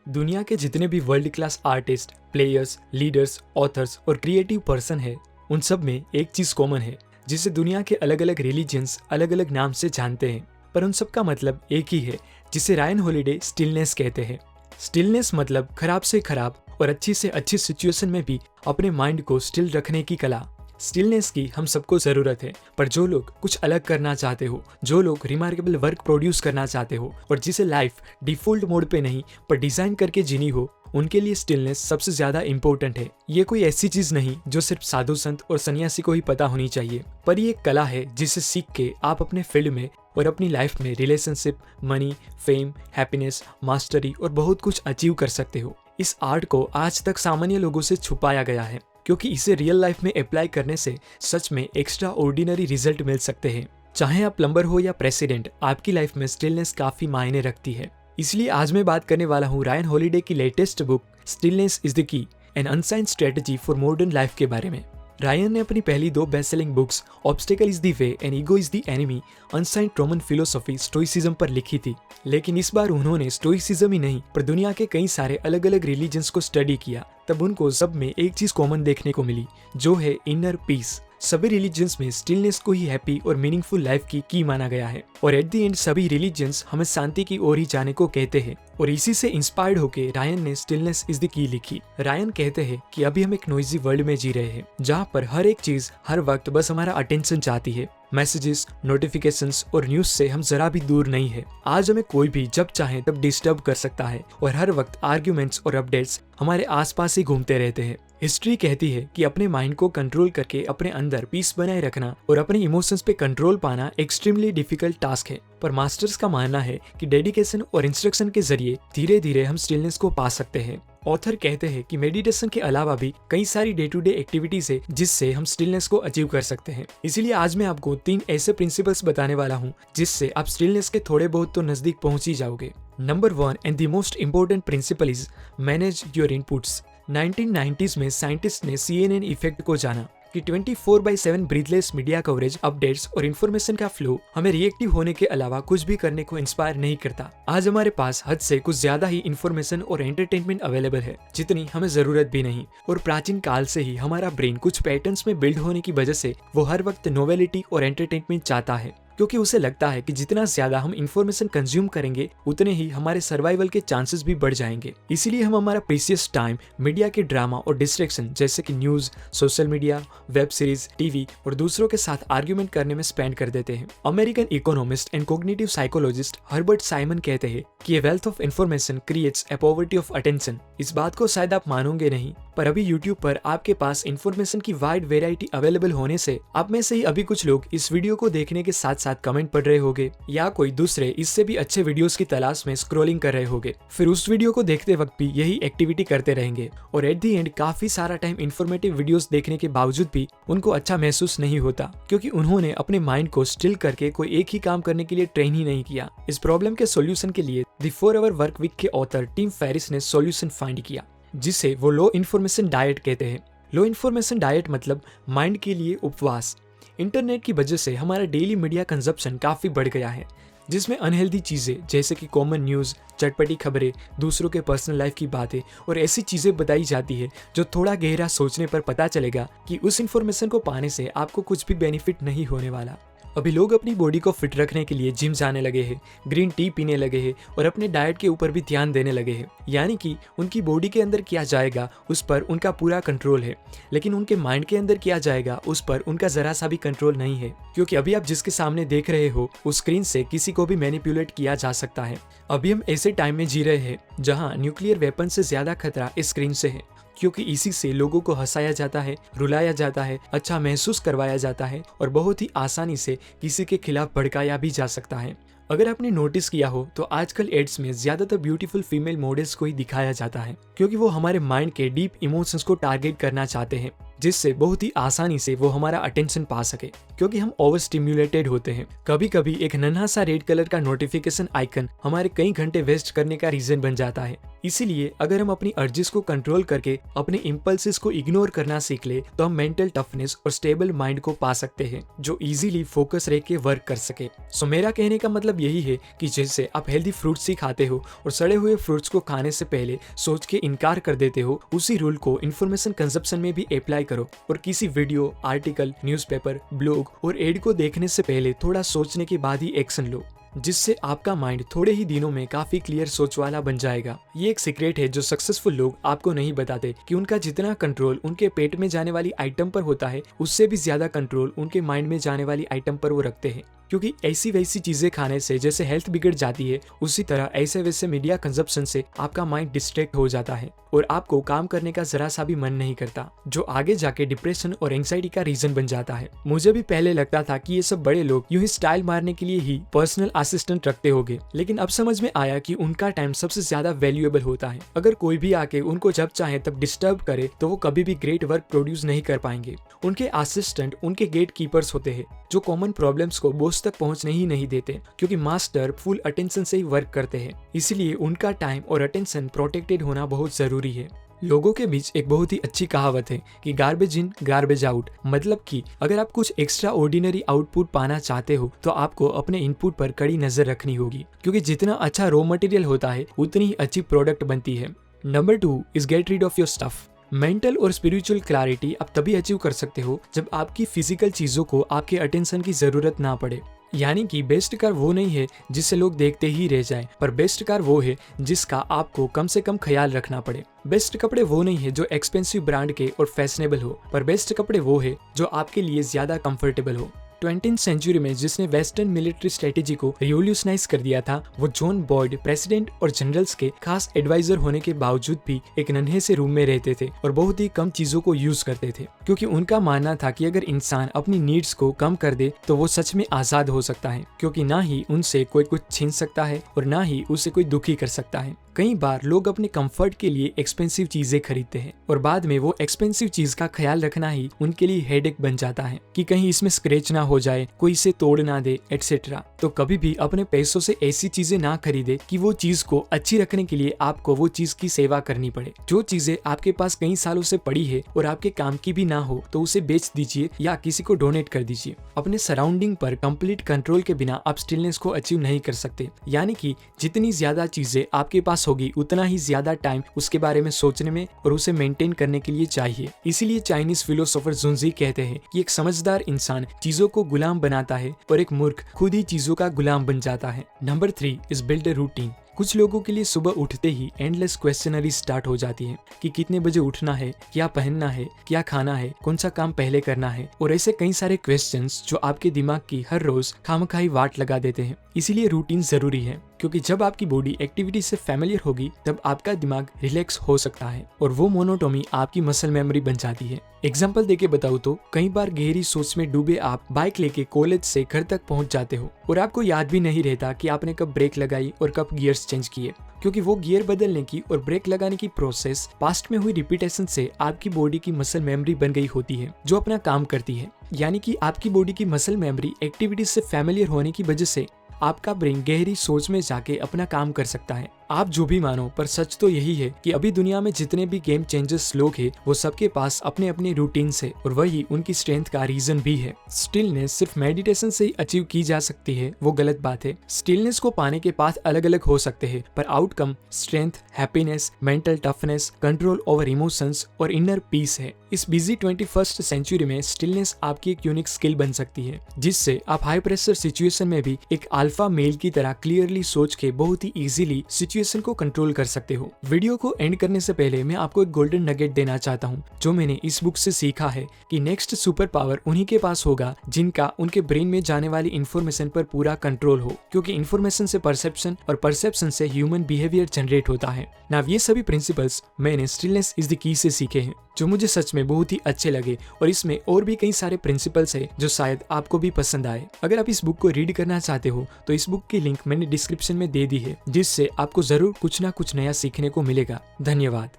दुनिया के जितने भी world class artist, players, leaders, authors और क्रिएटिव पर्सन है, उन सब में एक चीज कॉमन है जिसे दुनिया के अलग अलग रिलीजन्स अलग अलग नाम से जानते हैं, पर उन सब का मतलब एक ही है, जिसे रायन हॉलिडे स्टिलनेस कहते हैं। स्टिलनेस मतलब खराब से खराब और अच्छी से अच्छी सिचुएशन में भी अपने माइंड को स्टिल रखने की कला। स्टिलनेस की हम सबको जरूरत है, पर जो लोग कुछ अलग करना चाहते हो, जो लोग रिमार्केबल वर्क प्रोड्यूस करना चाहते हो और जिसे लाइफ डिफॉल्ट मोड पे नहीं पर डिजाइन करके जीनी हो, उनके लिए स्टिलनेस सबसे ज्यादा इंपॉर्टेंट है। ये कोई ऐसी चीज नहीं जो सिर्फ साधु संत और सन्यासी को ही पता होनी चाहिए, पर ये एक कला है जिसे सीख के आप अपने फील्ड में और अपनी लाइफ में relationship, money, fame, happiness, mastery और बहुत कुछ अचीव कर सकते हो। इस आर्ट को आज तक सामान्य लोगों से छुपाया गया है, क्योंकि इसे रियल लाइफ में अप्लाई करने से सच में एक्स्ट्रा ऑर्डिनरी रिजल्ट मिल सकते हैं। चाहे आप प्लम्बर हो या प्रेसिडेंट, आपकी लाइफ में स्टिलनेस काफी मायने रखती है। इसलिए आज मैं बात करने वाला हूँ रायन हॉलिडे की latest book stillness is the key, an ancient strategy for modern life के बारे में। रायन ने अपनी पहली 2 best selling books obstacle is the way and ego is the enemy, ancient Roman philosophy, stoicism पर लिखी थी। लेकिन इस बार उन्होंने स्टोइसिज्म ही नहीं पर दुनिया के कई सारे अलग अलग रिलीजन्स को स्टडी किया। तब उनको सब में एक चीज कॉमन देखने को मिली, जो है इनर पीस। सभी रिलीजन्स में स्टिलनेस को ही हैप्पी और मीनिंगफुल लाइफ की माना गया है, और एट द एंड सभी रिलीजन्स हमें शांति की ओर ही जाने को कहते हैं। और इसी से इंस्पायर्ड होकर रायन ने स्टिलनेस इज द की लिखी। रायन कहते हैं कि अभी हम एक नॉइजी वर्ल्ड में जी रहे हैं, जहाँ पर हर एक चीज हर वक्त बस हमारा अटेंशन चाहती है। मैसेजेस, नोटिफिकेशंस और न्यूज से हम जरा भी दूर नहीं है। आज हमें कोई भी जब चाहे तब डिस्टर्ब कर सकता है, और हर वक्त आर्ग्यूमेंट्स और अपडेट्स हमारे आसपास ही घूमते रहते हैं। हिस्ट्री कहती है कि अपने माइंड को कंट्रोल करके अपने अंदर पीस बनाए रखना और अपने इमोशंस पे कंट्रोल पाना एक्सट्रीमली डिफिकल्ट टास्क है, पर मास्टर्स का मानना है कि डेडिकेशन और इंस्ट्रक्शन के जरिए धीरे धीरे हम स्टिलनेस को पा सकते हैं। ऑथर कहते हैं कि मेडिटेशन के अलावा भी कई सारी डे टू डे एक्टिविटीज है जिससे हम स्टिलनेस को अचीव कर सकते हैं। इसीलिए आज मैं आपको 3 ऐसे प्रिंसिपल्स बताने वाला हूँ जिससे आप स्टिलनेस के थोड़े बहुत तो नजदीक पहुंच ही जाओगे। Number 1 and the most important principle is manage your inputs. 1990s में साइंटिस्ट ने CNN इफेक्ट को जाना कि 24/7 ब्रीथलेस मीडिया कवरेज, अपडेट्स और इन्फॉर्मेशन का फ्लो हमें रिएक्टिव होने के अलावा कुछ भी करने को इंस्पायर नहीं करता। आज हमारे पास हद से कुछ ज्यादा ही इन्फॉर्मेशन और एंटरटेनमेंट अवेलेबल है, जितनी हमें जरूरत भी नहीं। और प्राचीन काल से ही हमारा ब्रेन कुछ पैटर्न्स में बिल्ड होने की वजह से वो हर वक्त नोवेलिटी और एंटरटेनमेंट चाहता है, क्योंकि उसे लगता है कि जितना ज्यादा हम इंफॉर्मेशन कंज्यूम करेंगे उतने ही हमारे सर्वाइवल के चांसेस भी बढ़ जाएंगे। इसीलिए हम हमारा प्रीशियस टाइम मीडिया के ड्रामा और डिस्ट्रैक्शन जैसे कि news, social media, web series, TV और दूसरों के साथ आर्ग्यूमेंट करने में स्पेंड कर देते हैं। American economist and cognitive psychologist Herbert Simon कहते हैं कि wealth of information creates a poverty of attention. इस बात को शायद आप मानोगे नहीं, पर अभी यूट्यूब पर आपके पास इंफॉर्मेशन की वाइड वेराइटी अवेलेबल होने से आप में से ही अभी कुछ लोग इस वीडियो को देखने के साथ साथ कमेंट पढ़ रहे होंगे, या कोई दूसरे इससे भी अच्छे वीडियोस की तलाश में स्क्रॉलिंग कर रहे होंगे। फिर उस वीडियो को देखते वक्त भी यही एक्टिविटी करते रहेंगे, और एट दी एंड काफी सारा टाइम इंफॉर्मेटिव वीडियोस देखने के बावजूद भी उनको अच्छा महसूस नहीं होता, क्योंकि उन्होंने अपने माइंड को स्टिल करके कोई एक ही काम करने के लिए ट्रेन ही नहीं किया। इस प्रॉब्लम के सोल्यूशन के लिए द 4 आवर वर्क वीक के ऑथर टिम फेरिस ने सोल्यूशन फाइंड किया, जिसे वो लो इन्फॉर्मेशन डाइट कहते हैं। लो इन्फॉर्मेशन डाइट मतलब माइंड के लिए उपवास। इंटरनेट की वजह से हमारा डेली मीडिया कंजप्शन काफी बढ़ गया है, जिसमें अनहेल्दी चीजें जैसे कि कॉमन न्यूज, चटपटी खबरें, दूसरों के पर्सनल लाइफ की बातें और ऐसी चीजें बताई जाती है जो थोड़ा गहरा सोचने पर पता चलेगा कि उस इंफॉर्मेशन को पाने से आपको कुछ भी बेनिफिट नहीं होने वाला। अभी लोग अपनी बॉडी को फिट रखने के लिए जिम जाने लगे हैं, ग्रीन टी पीने लगे हैं और अपने डाइट के ऊपर भी ध्यान देने लगे हैं। यानी कि उनकी बॉडी के अंदर क्या जाएगा उस पर उनका पूरा कंट्रोल है, लेकिन उनके माइंड के अंदर क्या जाएगा उस पर उनका जरा सा भी कंट्रोल नहीं है, क्योंकि अभी आप जिसके सामने देख रहे हो उस स्क्रीन से किसी को भी मैनिपुलेट किया जा सकता है। अभी हम ऐसे टाइम में जी रहे हैं जहाँ न्यूक्लियर वेपन से ज्यादा खतरा इस स्क्रीन से है, क्योंकि इसी से लोगों को हंसाया जाता है, रुलाया जाता है, अच्छा महसूस करवाया जाता है और बहुत ही आसानी से किसी के खिलाफ भड़काया भी जा सकता है। अगर आपने नोटिस किया हो तो आजकल एड्स में ज्यादातर ब्यूटीफुल फीमेल मॉडल्स को ही दिखाया जाता है, क्योंकि वो हमारे माइंड के डीप इमोशंस को टारगेट करना चाहते हैं, जिससे बहुत ही आसानी से वो हमारा अटेंशन पा सके, क्योंकि हम ओवर स्टिम्युलेटेड होते हैं। कभी कभी एक नन्हा सा रेड कलर का नोटिफिकेशन आइकन हमारे कई घंटे वेस्ट करने का रीजन बन जाता है। इसीलिए अगर हम अपनी अर्जिस को कंट्रोल करके अपने इम्पल्सिस को इग्नोर करना सीख ले तो हम मेंटल टफनेस और स्टेबल माइंड को पा सकते हैं जो इजीली फोकस रह के वर्क कर सके। सो मेरा कहने का मतलब यही है कि जैसे आप हेल्दी फ्रूट्स ही खाते हो और सड़े हुए फ्रूट्स को खाने से पहले सोच के इनकार कर देते हो, उसी रूल को इन्फॉर्मेशन कंजप्शन में भी अप्लाई करो और किसी वीडियो, आर्टिकल, न्यूज़पेपर, ब्लॉग और एड को देखने से पहले थोड़ा सोचने के बाद ही एक्शन लो, जिससे आपका माइंड थोड़े ही दिनों में काफी क्लियर सोच वाला बन जाएगा। ये एक सीक्रेट है जो सक्सेसफुल लोग आपको नहीं बताते कि उनका जितना कंट्रोल उनके पेट में जाने वाली आइटम पर होता है, उससे भी ज्यादा कंट्रोल उनके माइंड में जाने वाली आइटम पर वो रखते हैं। क्योंकि ऐसी वैसी चीजें खाने से जैसे हेल्थ बिगड़ जाती है, उसी तरह ऐसे वैसे मीडिया कंजप्शन से आपका माइंड डिस्ट्रैक्ट हो जाता है और आपको काम करने का जरा सा भी मन नहीं करता, जो आगे जाके डिप्रेशन और एंग्जाइटी का रीजन बन जाता है। मुझे भी पहले लगता था कि ये सब बड़े लोग यूं ही स्टाइल मारने के लिए ही पर्सनल असिस्टेंट रखते होंगे, लेकिन अब समझ में आया कि उनका टाइम सबसे ज्यादा वैल्यूएबल होता है। अगर कोई भी आके उनको जब चाहे तब डिस्टर्ब करे तो वो कभी भी ग्रेट वर्क प्रोड्यूस नहीं कर पाएंगे। उनके असिस्टेंट उनके गेट कीपर्स होते हैं जो कॉमन प्रॉब्लम्स को बॉस तक पहुंचने ही नहीं देते, क्योंकि मास्टर फुल अटेंशन से ही वर्क करते हैं। इसलिए उनका टाइम और अटेंशन प्रोटेक्टेड होना बहुत जरूरी है। लोगों के बीच एक बहुत ही अच्छी कहावत है कि गार्बेज इन गार्बेज आउट, मतलब कि अगर आप कुछ एक्स्ट्रा ऑर्डिनरी आउटपुट पाना चाहते हो तो आपको अपने इनपुट पर कड़ी नजर रखनी होगी, क्योंकि जितना अच्छा रॉ मटेरियल होता है उतनी ही अच्छी प्रोडक्ट बनती है। Number 2 is get rid of your stuff. Mental और स्पिरिचुअल क्लैरिटी आप तभी अचीव कर सकते हो जब आपकी फिजिकल चीजों को आपके अटेंशन की जरूरत ना पड़े। यानी कि बेस्ट कार वो नहीं है जिसे लोग देखते ही रह जाएं, पर बेस्ट कार वो है जिसका आपको कम से कम ख्याल रखना पड़े। बेस्ट कपड़े वो नहीं है जो एक्सपेंसिव ब्रांड के और फैशनेबल हो, पर बेस्ट कपड़े वो है जो आपके लिए ज्यादा कंफर्टेबल हो। 20th सेंचुरी में जिसने वेस्टर्न मिलिट्री स्ट्रेटेजी को रिवोल्यूशनाइज कर दिया था, वो जॉन बॉयड प्रेसिडेंट और जनरल्स के खास एडवाइजर होने के बावजूद भी एक नन्हे से रूम में रहते थे और बहुत ही कम चीजों को यूज करते थे, क्योंकि उनका मानना था कि अगर इंसान अपनी नीड्स को कम कर दे तो वो सच में आजाद हो सकता है, क्योंकि ना ही उनसे कोई कुछ छीन सकता है और ना ही उसे कोई दुखी कर सकता है। कई बार लोग अपने कंफर्ट के लिए एक्सपेंसिव चीजें खरीदते हैं और बाद में वो एक्सपेंसिव चीज का ख्याल रखना ही उनके लिए हेडेक बन जाता है कि कहीं इसमें स्क्रैच ना हो जाए, कोई इसे तोड़ ना दे, एटसेट्रा। तो कभी भी अपने पैसों से ऐसी चीजें ना खरीदे कि वो चीज को अच्छी रखने के लिए आपको वो चीज की सेवा करनी पड़े। जो चीजें आपके पास कई सालों से पड़ी है और आपके काम की भी ना हो तो उसे बेच दीजिए या किसी को डोनेट कर दीजिए। अपने सराउंडिंग पर कंप्लीट कंट्रोल के बिना आप स्टिलनेस को अचीव नहीं कर सकते, यानी कि जितनी ज्यादा चीजें आपके पास होगी उतना ही ज्यादा टाइम उसके बारे में सोचने में और उसे मेंटेन करने के लिए चाहिए। इसीलिए चाइनीज फिलोसोफर जुनजी कहते हैं कि एक समझदार इंसान चीजों को गुलाम बनाता है और एक मूर्ख खुद ही चीजों का गुलाम बन जाता है। Number 3 is build a routine. कुछ लोगों के लिए सुबह उठते ही एंडलेस क्वेश्चनरी स्टार्ट हो जाती है कि कितने बजे उठना है, क्या पहनना है, क्या खाना है, कौन सा काम पहले करना है, और ऐसे कई सारे क्वेश्चंस जो आपके दिमाग की हर रोज खामखाई वाट लगा देते हैं। इसीलिए रूटीन जरूरी है, क्योंकि जब आपकी बॉडी एक्टिविटी से फैमिलियर होगी तब आपका दिमाग रिलैक्स हो सकता है और वो मोनोटोमी आपकी मसल मेमोरी बन जाती है। एग्जाम्पल देके बताऊं तो कई बार गहरी सोच में डूबे आप बाइक लेके कॉलेज से घर तक पहुंच जाते हो और आपको याद भी नहीं रहता कि आपने कब ब्रेक लगाई और कब गियर्स चेंज किए, क्योंकि वो गियर बदलने की और ब्रेक लगाने की प्रोसेस पास्ट में हुई रिपीटेशन से आपकी बॉडी की मसल मेमोरी बन गई होती है जो अपना काम करती है। यानी कि आपकी बॉडी की मसल मेमोरी एक्टिविटीज से फैमिलियर होने की वजह से आपका ब्रेन गहरी सोच में जाके अपना काम कर सकता है। आप जो भी मानो, पर सच तो यही है कि अभी दुनिया में जितने भी गेम चेंजर्स लोग हैं वो सबके पास अपने अपने रूटीन्स है और वही उनकी स्ट्रेंथ का रीजन भी है। स्टिलनेस सिर्फ मेडिटेशन से ही अचीव की जा सकती है, वो गलत बात है। स्टिलनेस को पाने के पाथ अलग अलग हो सकते हैं, पर outcome strength, happiness, mental toughness, control over emotions और इनर पीस है। इस बिजी 21st सेंचुरी में स्टिलनेस आपकी एक यूनिक स्किल बन सकती है, जिससे आप हाई प्रेशर सिचुएशन में भी एक अल्फा मेल की तरह क्लियरली सोच के बहुत ही इजीली सिचुएशन को कंट्रोल कर सकते हो। वीडियो को एंड करने से पहले मैं आपको एक गोल्डन नगेट देना चाहता हूँ जो मैंने इस बुक से सीखा है कि नेक्स्ट सुपर पावर उन्हीं के पास होगा जिनका उनके ब्रेन में जाने वाली इंफॉर्मेशन पर पूरा कंट्रोल हो, क्योंकि इंफॉर्मेशन से परसेप्शन और परसेप्शन से ह्यूमन बिहेवियर जनरेट होता है ना। ये सभी प्रिंसिपल्स मैंने स्टिलनेस इज द की से सीखे हैं, जो मुझे सच में बहुत ही अच्छे लगे, और इसमें और भी कई सारे प्रिंसिपल्स है जो शायद आपको भी पसंद आए। अगर आप इस बुक को रीड करना चाहते हो तो इस बुक की लिंक मैंने डिस्क्रिप्शन में दे दी है, जिससे आपको जरूर कुछ ना कुछ नया सीखने को मिलेगा। धन्यवाद।